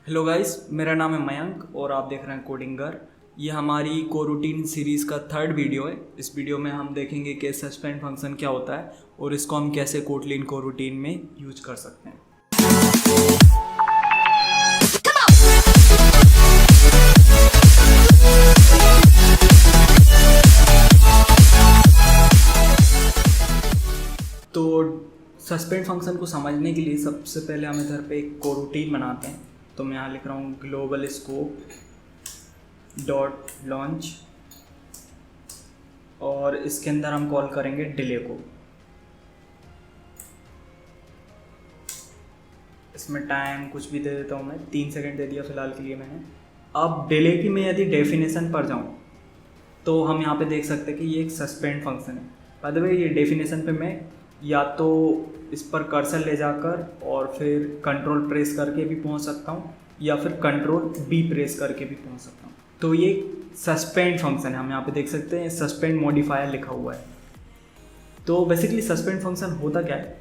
Hello guys, मेरा नाम है मयंक और आप देख रहे हैं कोडिंगर। ये हमारी कोरूटीन सीरीज़ का थर्ड वीडियो है। इस वीडियो में हम देखेंगे कि सस्पेंड फंक्शन क्या होता है और इसको हम कैसे कोटलिन कोरूटीन में यूज कर सकते हैं। तो सस्पेंड फंक्शन को समझने के लिए सबसे पहले हम इधर पे एक कोरूटीन बनाते हैं। तो मैं यहाँ लिख रहा हूँ ग्लोबल स्कोप डॉट लॉन्च और इसके अंदर हम कॉल करेंगे डिले को। इसमें टाइम कुछ भी दे देता हूँ, मैं 3 सेकंड दे दिया फिलहाल के लिए मैंने। अब डिले की मैं यदि डेफिनेशन पर जाऊँ तो हम यहाँ पे देख सकते हैं कि ये एक सस्पेंड फंक्शन है। बाय द वे ये डेफिनेशन पे मैं या तो इस पर कर्सर ले जाकर और फिर कंट्रोल प्रेस करके भी पहुंच सकता हूं या फिर कंट्रोल बी प्रेस करके भी पहुंच सकता हूं। तो ये सस्पेंड फंक्शन है, हम यहाँ पे देख सकते हैं सस्पेंड मॉडिफायर लिखा हुआ है। तो बेसिकली सस्पेंड फंक्शन होता क्या है?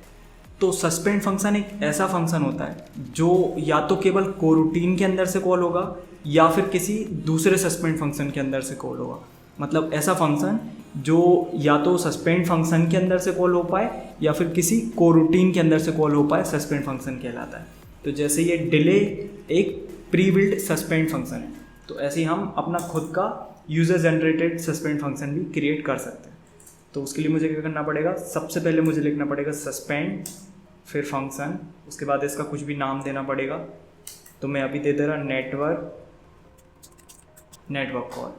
तो सस्पेंड फंक्शन एक ऐसा फंक्शन होता है जो या तो केवल कोरूटीन के अंदर से कॉल होगा या फिर किसी दूसरे सस्पेंड फंक्शन के अंदर से कॉल होगा। मतलब ऐसा फंक्शन जो या तो सस्पेंड फंक्शन के अंदर से कॉल हो पाए या फिर किसी कोरूटीन के अंदर से कॉल हो पाए, सस्पेंड फंक्शन कहलाता है। तो जैसे ये डिले एक प्री बिल्ड सस्पेंड फंक्शन है, तो ऐसे ही हम अपना खुद का यूज़र जनरेटेड सस्पेंड फंक्शन भी क्रिएट कर सकते हैं। तो उसके लिए मुझे क्या करना पड़ेगा? सबसे पहले मुझे लिखना पड़ेगा सस्पेंड, फिर फंक्शन, उसके बाद इसका कुछ भी नाम देना पड़ेगा। तो मैं अभी दे दे रहा नेटवर्क कॉल,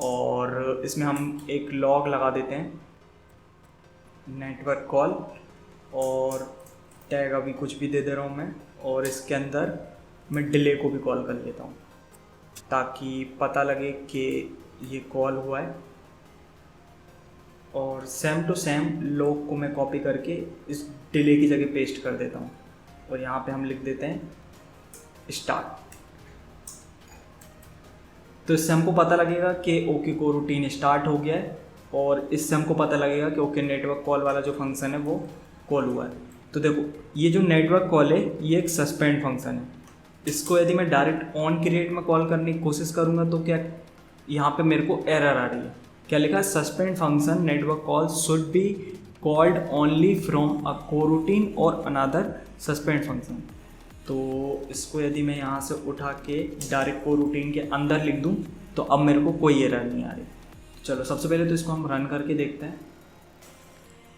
और इसमें हम एक लॉग लगा देते हैं नेटवर्क कॉल, और टैग अभी कुछ भी दे दे रहा हूँ मैं, और इसके अंदर मैं डिले को भी कॉल कर लेता हूँ ताकि पता लगे कि ये कॉल हुआ है। और सेम टू सेम लॉग को मैं कॉपी करके इस डिले की जगह पेस्ट कर देता हूँ, और यहाँ पे हम लिख देते हैं स्टार्ट। तो इससे हमको पता लगेगा कि ओके कोरूटीन स्टार्ट हो गया है, और इससे हमको पता लगेगा कि ओके नेटवर्क कॉल वाला जो फंक्शन है वो कॉल हुआ है। तो देखो ये जो नेटवर्क कॉल है ये एक सस्पेंड फंक्शन है। इसको यदि मैं डायरेक्ट ऑन क्रिएट में कॉल करने की कोशिश करूँगा तो क्या यहाँ पे मेरे को एरर आ रही है। क्या लिखा है? Suspend function network call should be called only from a coroutine or another suspend function. तो इसको यदि मैं यहाँ से उठा के डायरेक्ट कोरूटीन के अंदर लिख दूँ तो अब मेरे को कोई एरर नहीं आ रही। चलो सबसे पहले तो इसको हम रन करके देखते हैं।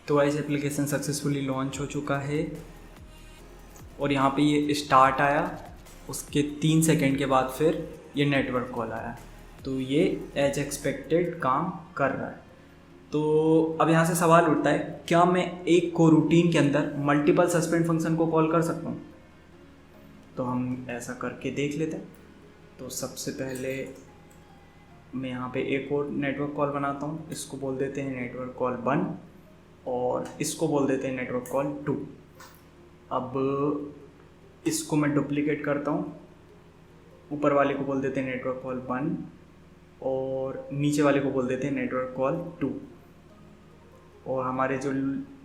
तो ऐसे एप्लीकेशन सक्सेसफुली लॉन्च हो चुका है और यहाँ पे ये स्टार्ट आया, उसके 3 सेकंड के बाद फिर ये नेटवर्क कॉल आया। तो ये एज एक्सपेक्टेड काम कर रहा है। तो अब यहाँ से सवाल उठता है, क्या मैं एक कोरूटीन के अंदर मल्टीपल सस्पेंड फंक्शन को कॉल कर सकता हूँ? तो हम ऐसा करके देख लेते हैं। तो सबसे पहले मैं यहाँ पे एक और नेटवर्क कॉल बनाता हूँ। इसको बोल देते हैं नेटवर्क कॉल 1 और इसको बोल देते हैं नेटवर्क कॉल 2। अब इसको मैं डुप्लीकेट करता हूँ, ऊपर वाले को बोल देते हैं नेटवर्क कॉल 1 और नीचे वाले को बोल देते हैं नेटवर्क कॉल 2। और हमारे जो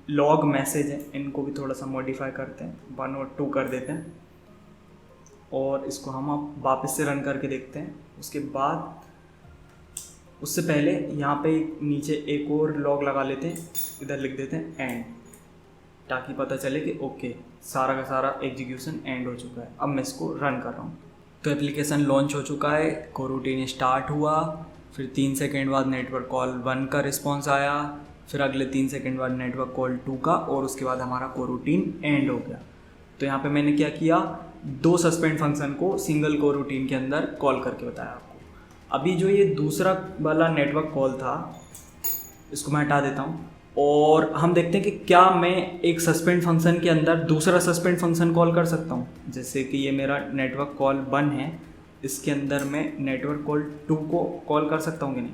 लॉग मैसेज हैं इनको भी थोड़ा सा मॉडिफाई करते हैं, 1 और 2 कर देते हैं, और इसको हम अब वापस से रन करके देखते हैं। उसके बाद उससे पहले यहाँ पे नीचे एक और लॉग लगा लेते हैं, इधर लिख देते हैं एंड, ताकि पता चले कि ओके सारा का सारा एग्जीक्यूशन एंड हो चुका है। अब मैं इसको रन कर रहा हूँ। तो एप्लीकेशन लॉन्च हो चुका है, कोरूटीन स्टार्ट हुआ, फिर 3 सेकंड बाद नेटवर्क कॉल 1 का रिस्पॉन्स आया, फिर अगले 3 सेकंड बाद नेटवर्क कॉल 2 का, और उसके बाद हमारा कोरूटीन एंड हो गया। तो यहाँ पे मैंने क्या किया, 2 सस्पेंड फंक्शन को सिंगल कोरूटीन के अंदर कॉल करके बताया आपको। अभी जो ये दूसरा वाला नेटवर्क कॉल था इसको मैं हटा देता हूँ, और हम देखते हैं कि क्या मैं एक सस्पेंड फंक्शन के अंदर दूसरा सस्पेंड फंक्शन कॉल कर सकता हूँ। जैसे कि ये मेरा नेटवर्क कॉल 1 है, इसके अंदर मैं नेटवर्क कॉल 2 को कॉल कर सकता हूँ कि नहीं।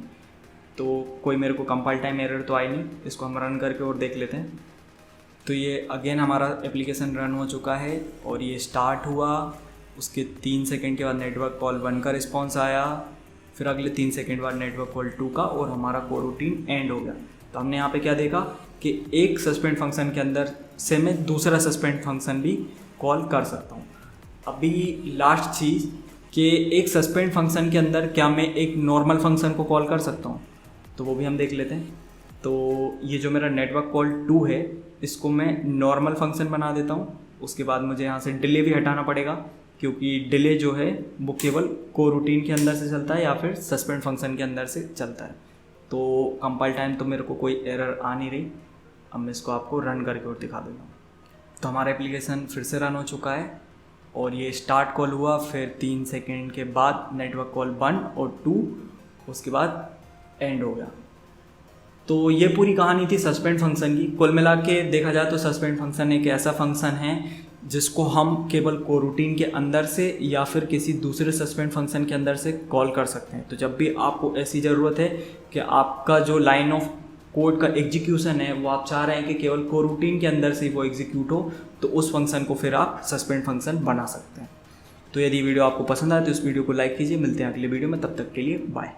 तो कोई मेरे को कंपाइल टाइम एरर तो आई नहीं। इसको हम रन करके और देख लेते हैं। तो ये अगेन हमारा एप्लीकेशन रन हो चुका है और ये स्टार्ट हुआ, उसके 3 सेकंड के बाद नेटवर्क कॉल 1 का रिस्पॉन्स आया, फिर अगले 3 सेकंड बाद नेटवर्क कॉल 2 का, और हमारा कोरूटीन एंड हो गया। तो हमने यहाँ पे क्या देखा कि एक सस्पेंड फंक्शन के अंदर से मैं दूसरा सस्पेंड फंक्शन भी कॉल कर सकता हूँ। अभी लास्ट चीज़ कि एक सस्पेंड फंक्शन के अंदर क्या मैं एक नॉर्मल फंक्शन को कॉल कर सकता हूँ, तो वो भी हम देख लेते हैं। तो ये जो मेरा नेटवर्क कॉल 2 है, इसको मैं नॉर्मल फंक्शन बना देता हूँ। उसके बाद मुझे यहाँ से डिले भी हटाना पड़ेगा, क्योंकि डिले जो है वो केवल कोरूटीन के अंदर से चलता है या फिर सस्पेंड फंक्शन के अंदर से चलता है। तो कंपाइल टाइम तो मेरे को कोई एरर आ नहीं रही। अब मैं इसको आपको रन करके और दिखा देता हूँ। तो हमारा एप्लीकेशन फिर से रन हो चुका है और ये स्टार्ट कॉल हुआ, फिर 3 सेकेंड के बाद नेटवर्क कॉल 1 और 2, उसके बाद एंड हो गया। तो ये पूरी कहानी थी सस्पेंड फंक्शन की। कुल मिला के देखा जाए तो सस्पेंड फंक्शन एक ऐसा फंक्शन है जिसको हम केवल कोरूटीन के अंदर से या फिर किसी दूसरे सस्पेंड फंक्शन के अंदर से कॉल कर सकते हैं। तो जब भी आपको ऐसी ज़रूरत है कि आपका जो लाइन ऑफ कोड का एग्जीक्यूशन है वो आप चाह रहे हैं कि केवल कोरूटीन के अंदर से वो एग्जीक्यूट हो, तो उस फंक्शन को फिर आप सस्पेंड फंक्शन बना सकते हैं। तो यदि वीडियो आपको पसंद आए तो इस वीडियो को लाइक कीजिए। मिलते हैं अगले वीडियो में, तब तक के लिए बाय।